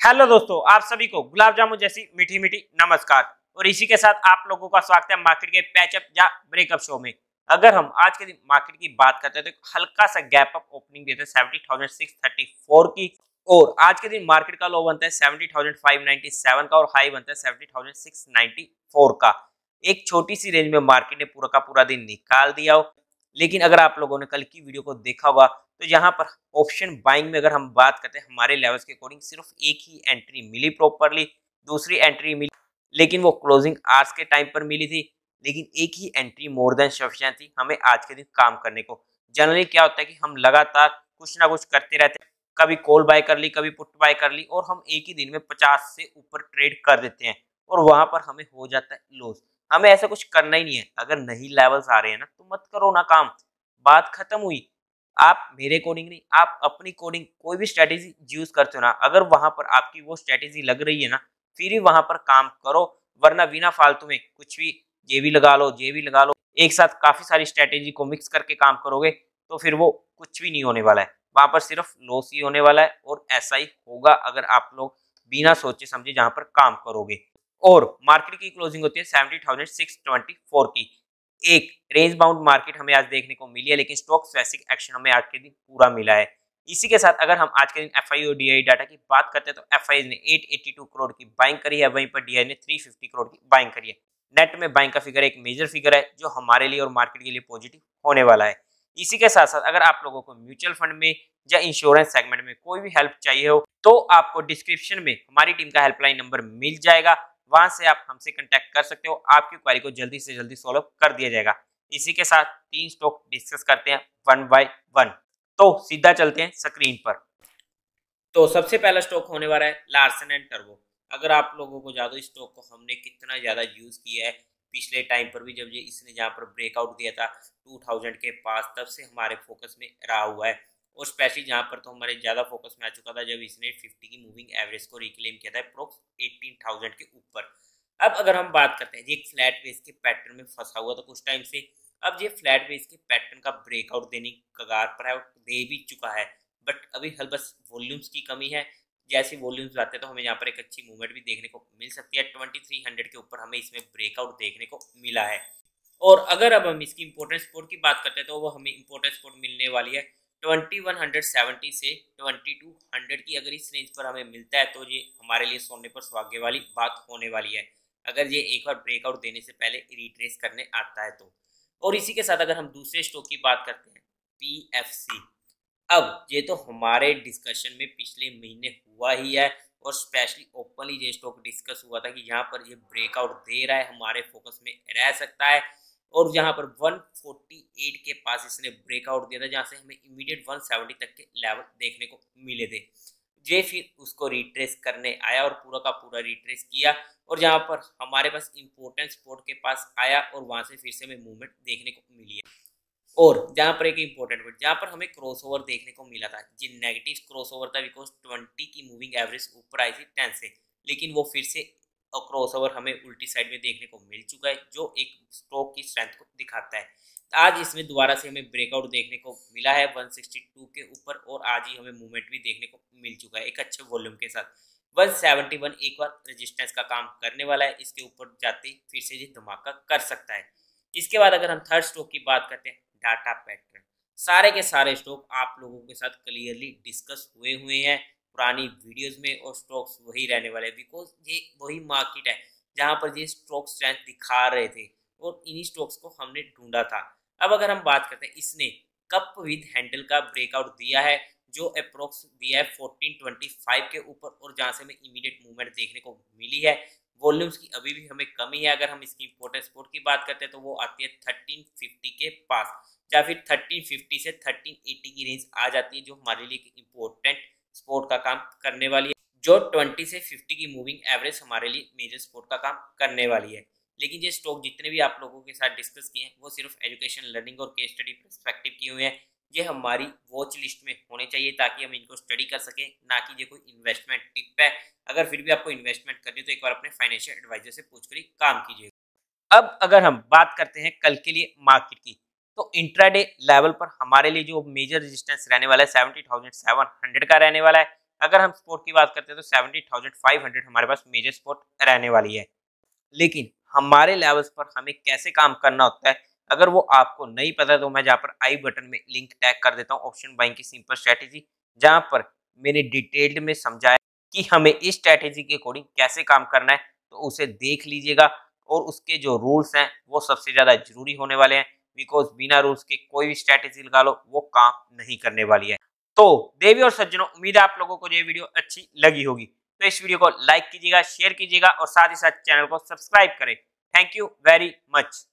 Hello दोस्तों, आप सभी को गुलाब जामुन जैसी मीठी मीठी नमस्कार। और इसी के साथ आप लोगों का स्वागत है मार्केट के पैचअप या ब्रेकअप शो में। अगर हम आज के दिन मार्केट की बात करते हैं तो हल्का सा गैप अप ओपनिंग देते हैं 70,634 की। और आज के दिन मार्केट का लो बनता है 70,597 का और हाई बनता है 70,694 का। एक छोटी सी रेंज में मार्केट ने पूरा का पूरा दिन निकाल दिया हो। लेकिन अगर आप लोगों ने कल की वीडियो को देखा होगा तो यहाँ पर ऑप्शन बाइंग में अगर हम बात करते हैं हमारे लेवल्स के अकॉर्डिंग सिर्फ एक ही एंट्री मिली प्रॉपरली, दूसरी एंट्री मिली लेकिन वो क्लोजिंग आवर्स के टाइम पर मिली थी। लेकिन एक ही एंट्री मोर देन सफिशिएंट थी हमें आज के दिन काम करने को। जनरली क्या होता है कि हम लगातार कुछ ना कुछ करते रहते हैं, कभी कॉल बाय कर ली, कभी पुट बाय कर ली और हम एक ही दिन में 50 से ऊपर ट्रेड कर देते हैं और वहां पर हमें हो जाता है लॉस। हमें ऐसा कुछ करना ही नहीं है। अगर नहीं लेवल्स आ रहे हैं ना तो मत करो ना काम, बात खत्म हुई। आप मेरे कोडिंग नहीं, आप अपनी कोडिंग कोई भी स्ट्रेटेजी यूज करते हो ना, अगर वहां पर आपकी वो स्ट्रेटेजी लग रही है ना फिर ही वहां पर काम करो। वरना बिना फालतू में कुछ भी ये भी लगा लो, ये भी लगा लो, एक साथ काफी सारी स्ट्रेटेजी को मिक्स करके काम करोगे तो फिर वो कुछ भी नहीं होने वाला है। वहां पर सिर्फ लॉस ही होने वाला है और ऐसा ही होगा अगर आप लोग बिना सोचे समझे जहां पर काम करोगे। और मार्केट की क्लोजिंग होती है 70,624 की। एक रेंज बाउंड मार्केट हमें आज देखने को मिली है लेकिन स्टॉक स्पेसिफिक एक्शन हमें आज के दिन पूरा मिला है। इसी के साथ अगर हम आज के दिन एफआई और डीआई डाटा की बात करते हैं तो एफआई ने 882 करोड़ की बाइंग करी है, वहीं पर डीआई ने 350 करोड़ की बाइंग करी है। नेट में बाइंग का फिगर एक मेजर फिगर है जो हमारे लिए और मार्केट के लिए पॉजिटिव होने वाला है। इसी के साथ साथ अगर आप लोगों को म्यूचुअल फंड में या इंश्योरेंस सेगमेंट में कोई भी हेल्प चाहिए हो तो आपको डिस्क्रिप्शन में हमारी टीम का हेल्पलाइन नंबर मिल जाएगा, वहां से आप हमसे कांटेक्ट कर सकते हो। आपकी क्वेरी को जल्दी से जल्दी सॉल्व कर दिया जाएगा। इसी के साथ तीन स्टॉक डिस्कस करते हैं वन बाय वन। तो सीधा चलते हैं स्क्रीन पर। तो सबसे पहला स्टॉक होने वाला है लार्सन एंड टर्बो। अगर आप लोगों को ज्यादा इस स्टॉक को हमने कितना ज्यादा यूज किया है पिछले टाइम पर भी, जब ये इसने जहाँ पर ब्रेकआउट दिया था 2000 के पास, तब से हमारे फोकस में रहा हुआ है। और स्पेशली जहाँ पर तो हमारे ज्यादा फोकस में आ चुका था जब इसने 50 की मूविंग एवरेज को रिक्लेम किया था अप्रोक्स 18,000 के ऊपर। अब अगर हम बात करते हैं ये एक फ्लैट बेस के पैटर्न में फंसा हुआ था कुछ टाइम से। अब ये फ्लैट बेस के पैटर्न का ब्रेकआउट देने की कगार पर है और दे भी चुका है। बट अभी हल बस वॉल्यूम्स की कमी है। जैसे वॉल्यूम्स आते हैं तो हमें यहाँ पर एक अच्छी मूवमेंट भी देखने को मिल सकती है। 2300 के ऊपर हमें इसमें ब्रेकआउट देखने को मिला है। और अगर अब हम इसकी इंपॉर्टेंट सपोर्ट की बात करते हैं तो वो हमें इंपॉर्टेंट सपोर्ट मिलने वाली है 2170 से 2200 की। अगर इस रेंज पर हमें मिलता है तो ये हमारे लिए सोने पर सुहागे वाली बात होने वाली है, अगर ये एक बार ब्रेकआउट देने से पहले रिट्रेस करने आता है तो। और इसी के साथ अगर हम दूसरे स्टॉक की बात करते हैं पीएफसी। अब ये तो हमारे डिस्कशन में पिछले महीने हुआ ही है और स्पेशली ओपनली ये स्टॉक डिस्कस हुआ था कि यहाँ पर ये ब्रेकआउट दे रहा है, हमारे फोकस में रह सकता है। और यहाँ पर 148 के पास इसने ब्रेकआउट दिया था जहाँ से हमें इमीडिएट 170 तक के लेवल देखने को मिले थे। ये फिर उसको रिट्रेस करने आया और पूरा का पूरा रिट्रेस किया और जहाँ पर हमारे पास इंपॉर्टेंट सपोर्ट के पास आया और वहां से फिर से हमें मूवमेंट देखने को मिली है। और जहाँ पर एक इंपॉर्टेंट वर्ड जहाँ पर हमें क्रॉसओवर देखने को मिला था, जी नेगेटिव क्रॉसओवर था बिकॉज 20 की मूविंग एवरेज ऊपर आई थी 10 से, लेकिन वो फिर से क्रॉसओवर हमें उल्टी साइड में देखने को मिल चुका है जो एक स्टॉक की स्ट्रेंथ को दिखाता है। आज इसमें दोबारा से हमें ब्रेकआउट देखने को मिला है 162 के ऊपर और आज ही हमें मूवमेंट भी देखने को मिल चुका है एक अच्छे वॉल्यूम के साथ। 171 एक बार रेजिस्टेंस का काम करने वाला है, इसके ऊपर जाते ही फिर से ये धमाका कर सकता है। इसके बाद अगर हम थर्ड स्टॉक की बात करते हैं डाटा पैटर्न। सारे के सारे स्टॉक आप लोगों के साथ क्लियरली डिस्कस हुए हैं पुरानी वीडियोस में और स्टॉक्स वही रहने वाले हैं बिकॉज ये वही मार्केट है जहां पर ये स्टॉक स्ट्रेंथ दिखा रहे थे और इन्हीं स्टॉक्स को हमने ढूंढा था। अब अगर हम बात करते हैं इसने कप विद हैंडल का ब्रेकआउट दिया है जो अप्रोक्स दिया है 1425 के ऊपर और जहां से हमें इमीडिएट मूवमेंट देखने को मिली है। वॉल्यूम्स की अभी भी हमें कमी है। अगर हम इसकी इंपोर्टेंट सपोर्ट की बात करते हैं तो वो आती है 1350 के पास या फिर 1350 से 1380 की रेंज आ जाती है जो हमारे लिए इंपॉर्टेंट सपोर्ट का काम करने वाली है, जो 20 से 50 की मूविंग एवरेज हमारे लिए मेजर सपोर्ट का काम करने वाली है। लेकिन ये स्टॉक जितने भी आप लोगों के साथ डिस्कस किए हैं वो सिर्फ एजुकेशन लर्निंग और केस स्टडी पर्सपेक्टिव किए हुए हैं। ये हमारी वॉच लिस्ट में होने चाहिए ताकि हम इनको स्टडी कर सकें, ना कि ये कोई इन्वेस्टमेंट टिप है। अगर फिर भी आपको इन्वेस्टमेंट करनी है तो एक बार अपने फाइनेंशियल एडवाइजर से पूछकर ही काम कीजिएगा। अब अगर हम बात करते हैं कल के लिए मार्केट की तो इंट्राडे लेवल पर हमारे लिए जो मेजर रेजिस्टेंस रहने वाला है 70,700 का रहने वाला है। अगर हम स्पोर्ट की बात करते हैं तो 70,500 हमारे पास मेजर स्पोर्ट रहने वाली है। लेकिन हमारे लेवल्स पर हमें कैसे काम करना होता है, अगर वो आपको नहीं पता तो मैं जहाँ पर आई बटन में लिंक टैग कर देता हूँ ऑप्शन बाइंग की सिंपल स्ट्रेटेजी, जहाँ पर मैंने डिटेल्ड में समझाया कि हमें इस स्ट्रेटेजी के अकॉर्डिंग कैसे काम करना है। तो उसे देख लीजिएगा और उसके जो रूल्स हैं वो सबसे ज़्यादा जरूरी होने वाले हैं, बिकॉज बिना रूल्स के कोई भी स्ट्रेटेजी लगा लो वो काम नहीं करने वाली है। तो देवी और सज्जनों, उम्मीद है आप लोगों को ये वीडियो अच्छी लगी होगी। तो इस वीडियो को लाइक कीजिएगा, शेयर कीजिएगा और साथ ही साथ चैनल को सब्सक्राइब करें। Thank you very much.